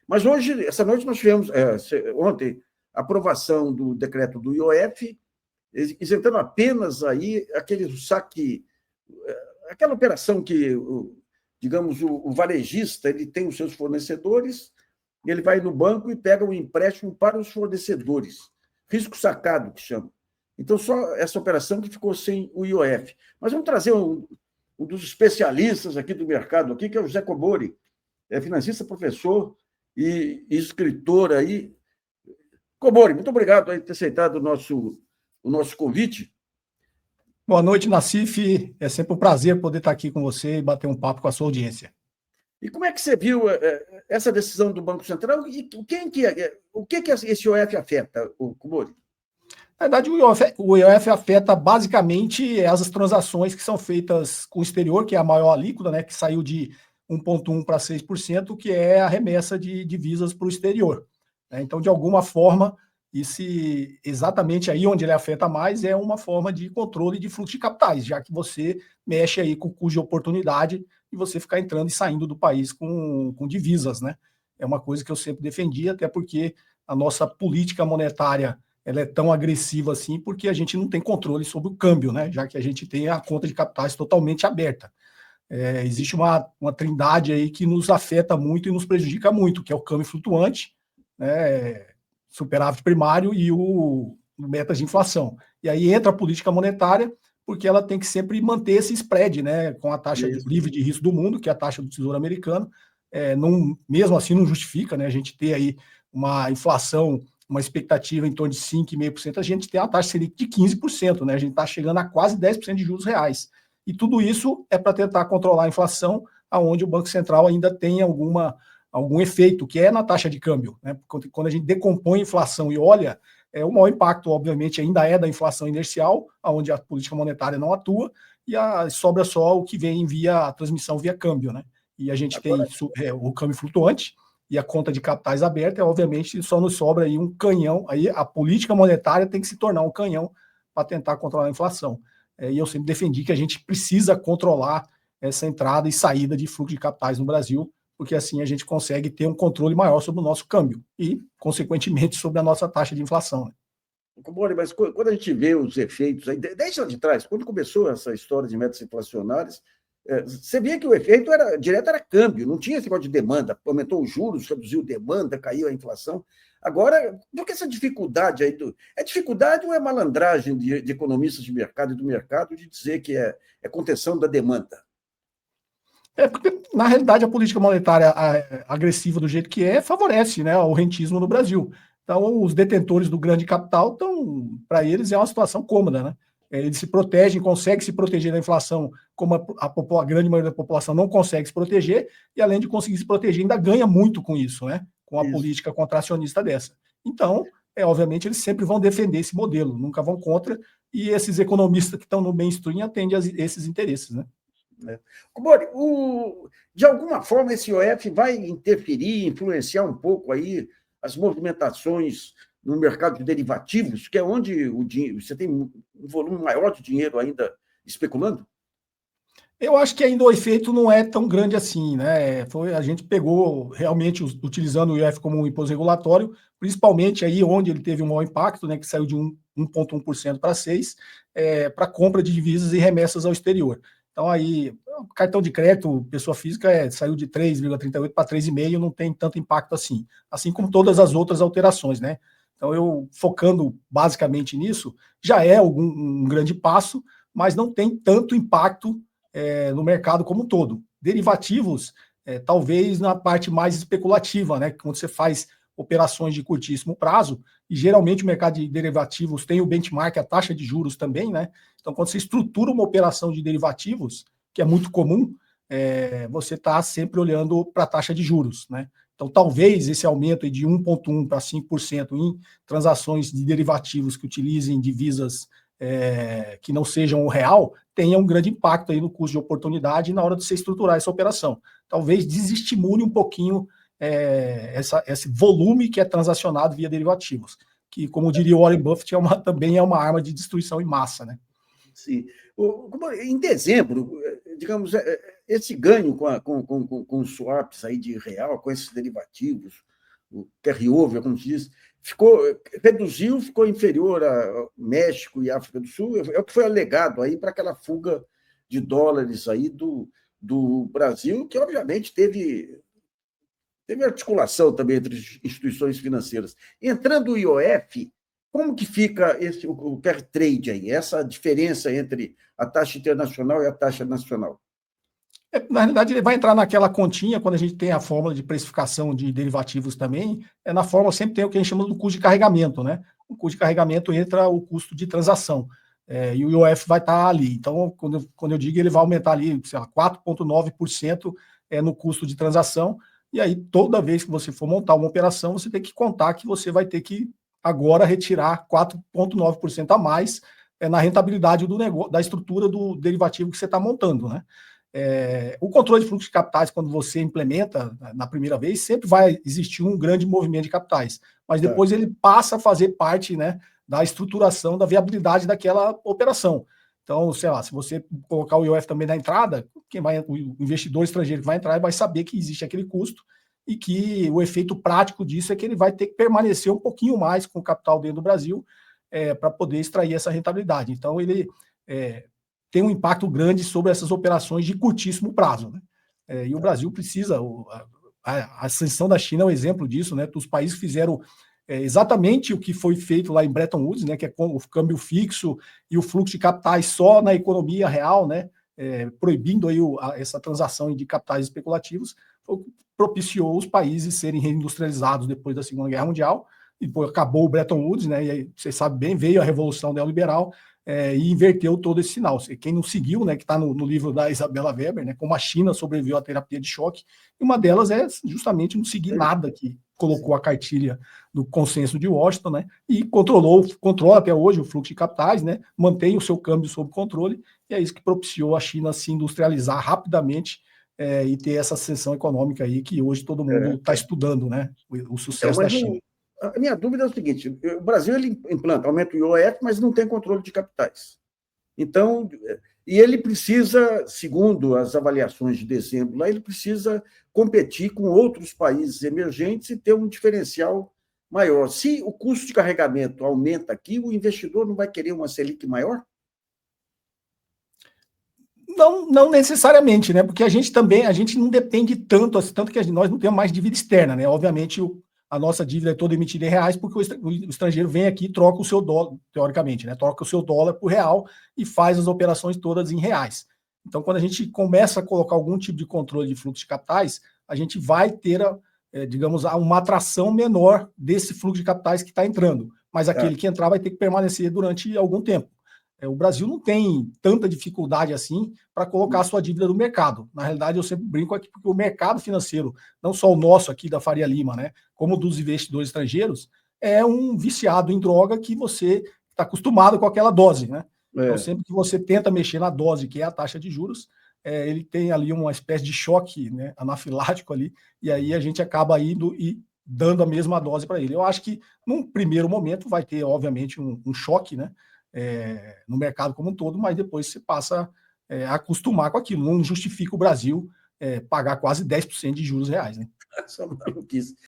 Mas hoje, essa noite, nós tivemos, ontem, a aprovação do decreto do IOF, isentando apenas aí aquele saque, aquela operação que, digamos, o varejista ele tem os seus fornecedores, ele vai no banco e pega o empréstimo para os fornecedores, risco sacado, que chama. Então, só essa operação que ficou sem o IOF. Mas vamos trazer um dos especialistas aqui do mercado, aqui, que é o José Cobori, financista, professor e escritor aí. Cobori, muito obrigado por ter aceitado o nosso convite. Boa noite, Nassif. É sempre um prazer poder estar aqui com você e bater um papo com a sua audiência. E como é que você viu essa decisão do Banco Central e o que esse IOF afeta, Cobori? Na verdade, o IOF afeta basicamente as transações que são feitas com o exterior, que é a maior alíquota, né, que saiu de 1,1% para 6%, que é a remessa de divisas para o exterior. Então, de alguma forma, exatamente aí onde ele afeta mais é uma forma de controle de fluxo de capitais, já que você mexe aí com o custo de oportunidade e você ficar entrando e saindo do país com divisas, né? É uma coisa que eu sempre defendi, até porque a nossa política monetária ela é tão agressiva assim, porque a gente não tem controle sobre o câmbio, né? Já que a gente tem a conta de capitais totalmente aberta. Existe uma trindade aí que nos afeta muito e nos prejudica muito, que é o câmbio flutuante, né? Superávit primário e o metas de inflação. E aí entra a política monetária, porque ela tem que sempre manter esse spread, né, com a taxa livre de risco do mundo, que é a taxa do Tesouro Americano. Mesmo assim, não justifica, né, a gente ter aí uma inflação, uma expectativa em torno de 5,5%, a gente tem uma taxa Selic de 15%, né, a gente está chegando a quase 10% de juros reais. E tudo isso é para tentar controlar a inflação, aonde o Banco Central ainda tem algum efeito, que é na taxa de câmbio. Né? Quando a gente decompõe a inflação e olha, o maior impacto, obviamente, ainda é da inflação inercial, onde a política monetária não atua, e sobra só o que vem via a transmissão via câmbio. Né? E a gente tem o câmbio flutuante e a conta de capitais aberta, obviamente, só nos sobra aí um canhão, aí a política monetária tem que se tornar um canhão para tentar controlar a inflação. E eu sempre defendi que a gente precisa controlar essa entrada e saída de fluxo de capitais no Brasil, porque assim a gente consegue ter um controle maior sobre o nosso câmbio e, consequentemente, sobre a nossa taxa de inflação. Né? Mas quando a gente vê os efeitos, aí, desde lá de trás, quando começou essa história de metas inflacionárias, você via que o efeito direto era câmbio, não tinha esse negócio de demanda, aumentou os juros, reduziu demanda, caiu a inflação. Agora, por que essa dificuldade aí? É dificuldade ou é malandragem de economistas de mercado e do mercado de dizer que é contenção da demanda? Porque, na realidade, a política monetária agressiva do jeito que favorece, né, o rentismo no Brasil. Então, os detentores do grande capital, para eles, é uma situação cômoda. Né? Eles se protegem, conseguem se proteger da inflação, como a grande maioria da população não consegue se proteger, e além de conseguir se proteger, ainda ganha muito com isso, né? Com a política contracionista dessa. Então, obviamente, eles sempre vão defender esse modelo, nunca vão contra, e esses economistas que estão no mainstream atendem a esses interesses, né? Cobori, de alguma forma esse IOF vai interferir, influenciar um pouco aí as movimentações no mercado de derivativos, que é onde você tem um volume maior de dinheiro ainda especulando? Eu acho que ainda o efeito não é tão grande assim, né? A gente pegou realmente utilizando o IOF como um imposto regulatório, principalmente aí onde ele teve um maior impacto, né? Que saiu de 1,1% para 6%, para compra de divisas e remessas ao exterior. Então aí, o cartão de crédito, pessoa física, saiu de 3,38 para 3,5, não tem tanto impacto assim como todas as outras alterações, né? Então eu focando basicamente nisso, já é um grande passo, mas não tem tanto impacto no mercado como um todo. Derivativos, talvez na parte mais especulativa, né? Quando você faz operações de curtíssimo prazo, e geralmente o mercado de derivativos tem o benchmark, a taxa de juros também, né? Então, quando você estrutura uma operação de derivativos, que é muito comum, você está sempre olhando para a taxa de juros, né? Então, talvez esse aumento de 1,1% para 5% em transações de derivativos que utilizem divisas que não sejam o real, tenha um grande impacto aí no custo de oportunidade na hora de você estruturar essa operação. Talvez desestimule um pouquinho esse volume que é transacionado via derivativos, que, como diria o Warren Buffett, também é uma arma de destruição em massa, né? Sim. Em dezembro, digamos, esse ganho com os swaps aí de real, com esses derivativos, o carry-over, como se diz, reduziu, ficou inferior a México e África do Sul, é o que foi alegado aí para aquela fuga de dólares aí do Brasil, que obviamente teve articulação também entre instituições financeiras. Entrando o IOF, como que fica o carry trade aí, essa diferença entre a taxa internacional e a taxa nacional? Na realidade, ele vai entrar naquela continha, quando a gente tem a fórmula de precificação de derivativos também, na fórmula sempre tem o que a gente chama do custo de carregamento, né? O custo de carregamento entra o custo de transação, e o IOF vai estar ali. Então, quando eu digo, ele vai aumentar ali, sei lá, 4,9% no custo de transação, e aí toda vez que você for montar uma operação, você tem que contar que você vai ter que agora retirar 4,9% a mais na rentabilidade do negócio, da estrutura do derivativo que você está montando, né? O controle de fluxo de capitais, quando você implementa na primeira vez, sempre vai existir um grande movimento de capitais, mas depois ele passa a fazer parte, né, da estruturação, da viabilidade daquela operação. Então, sei lá, se você colocar o IOF também na entrada, o investidor estrangeiro que vai entrar vai saber que existe aquele custo e que o efeito prático disso é que ele vai ter que permanecer um pouquinho mais com o capital dentro do Brasil para poder extrair essa rentabilidade. Então, ele tem um impacto grande sobre essas operações de curtíssimo prazo, né? E o Brasil precisa, a ascensão da China é um exemplo disso, né? Os países fizeram exatamente o que foi feito lá em Bretton Woods, né? Que é com o câmbio fixo e o fluxo de capitais só na economia real, né? Proibindo aí essa transação de capitais especulativos, propiciou os países serem reindustrializados depois da Segunda Guerra Mundial, e depois acabou o Bretton Woods, né? E aí, você sabe bem, veio a Revolução Neoliberal, e inverteu todo esse sinal. Quem não seguiu, né, que está no livro da Isabella Weber, né, como a China sobreviveu à terapia de choque, e uma delas é justamente não seguir nada que colocou a cartilha do consenso de Washington, né, e controla até hoje o fluxo de capitais, né, mantém o seu câmbio sob controle, e é isso que propiciou a China se industrializar rapidamente e ter essa ascensão econômica aí que hoje todo mundo está estudando, né, o sucesso da China. A minha dúvida é o seguinte: o Brasil ele implanta, aumenta o IOF, mas não tem controle de capitais. Então, e ele precisa, segundo as avaliações de dezembro, lá, ele precisa competir com outros países emergentes e ter um diferencial maior. Se o custo de carregamento aumenta aqui, o investidor não vai querer uma Selic maior? Não necessariamente, né? Porque a gente não depende tanto que nós não temos mais dívida externa, né? Obviamente, a nossa dívida é toda emitida em reais, porque o estrangeiro vem aqui e troca o seu dólar, teoricamente, né? Troca o seu dólar por real e faz as operações todas em reais. Então, quando a gente começa a colocar algum tipo de controle de fluxo de capitais, a gente vai ter, digamos, uma atração menor desse fluxo de capitais que está entrando. Mas aquele que entrar vai ter que permanecer durante algum tempo. O Brasil não tem tanta dificuldade assim para colocar a sua dívida no mercado. Na realidade, eu sempre brinco aqui, porque o mercado financeiro, não só o nosso aqui da Faria Lima, né, como dos investidores estrangeiros, é um viciado em droga que você está acostumado com aquela dose, né? Então, sempre que você tenta mexer na dose, que é a taxa de juros, ele tem ali uma espécie de choque, né, anafilático ali, e aí a gente acaba indo e dando a mesma dose para ele. Eu acho que, num primeiro momento, vai ter, obviamente, um choque, né? No mercado como um todo, mas depois você passa a acostumar com aquilo. Não justifica o Brasil pagar quase 10% de juros reais, né? Essa maluquice.